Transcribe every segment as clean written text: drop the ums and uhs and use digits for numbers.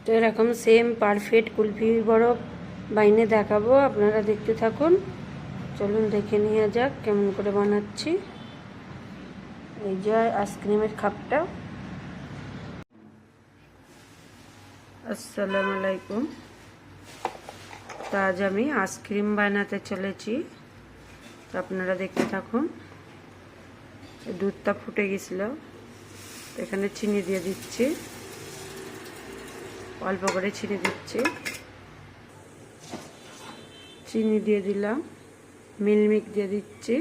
তো এরকম same perfect kulfi বরফ বাইনে দেখাবো, আপনারা দেখতে থাকুন। চলুন দেখে নিয়ে যাক কেমন করে বানাচ্ছি। এই যে আইসক্রিমের কাপটা। আসসালামু আলাইকুম। তো আজ আমি আইসক্রিম বানাতে চলেছি, তো আপনারা দেখতে থাকুন। দুধটা ফুটে গেছিল, এখানে চিনি দিয়ে দিচ্ছি, অল্প করে চিনি দিচ্ছি। চিনি দিয়ে দিলাম, মিল্ক দিয়ে দিচ্ছি,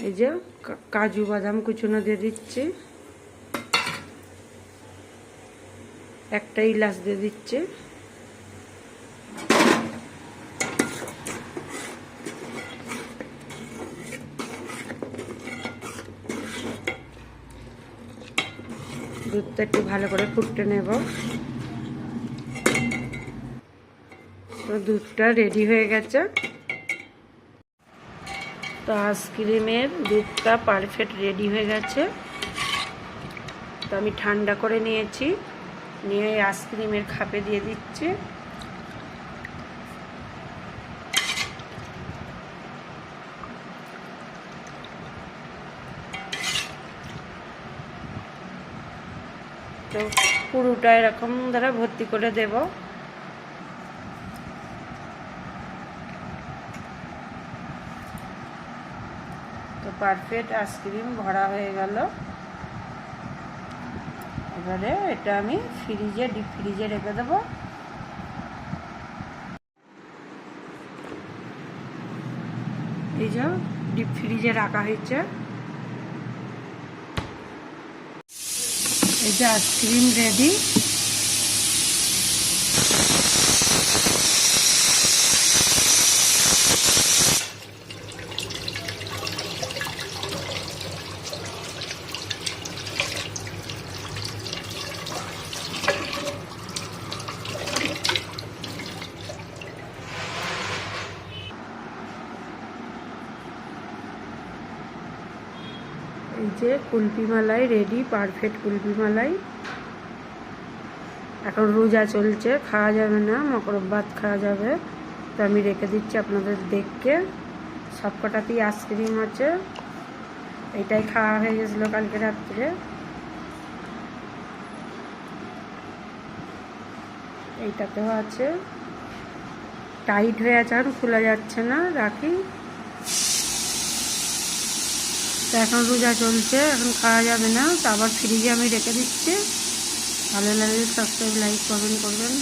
এই যে কাজু বাদাম কুচুনো দিয়ে দিচ্ছি, একটা ইলাচ দিয়ে দিচ্ছি, দুধটা একটু ভালো করে ফুটতে নেব। তো দুধটা রেডি হয়ে গেছে। তো আইসক্রিমের দুধটা পারফেক্ট রেডি হয়ে গেছে। তো আমি ঠান্ডা করে নিয়েছি, নিয়ে আইসক্রিমের কাপে দিয়ে দিচ্ছি। তো পুরোটা এরকম দ্বারা ভর্তি করে দেব। তো পারফেক্ট আইসক্রিম ভরা হয়ে গেল। এবারে এটা আমি ফ্রিজে, ডিপ ফ্রিজে রেখে দেবো। এই যে ডিপ ফ্রিজে রাখা হয়েছে। এই যে আইসক্রিম রেডি। এই যে কুলফি মালাই রেডি, পারফেক্ট কুলফি মালাই। এখন রোজা চলছে, খাওয়া যাবে না, মকরব্বাত খাওয়া যাবে। তো আমি রেখে দিচ্ছি আপনাদের দেখকে। সব কটাতেই আইসক্রিম আছে, এটাই খাওয়া হয়ে গেছিলো কালকে রাত্রে। এইটাতেও আছে, টাইট হয়ে আছে, আর খোলা যাচ্ছে না, রাখি। তো এখন রোজা চলছে, এখন খাওয়া যাবে না। তো আবার ফ্রিজে আমি রেখে দিচ্ছি। ভালো লাগলে সাবস্ক্রাইব, লাইক, কমেন্ট করবেন।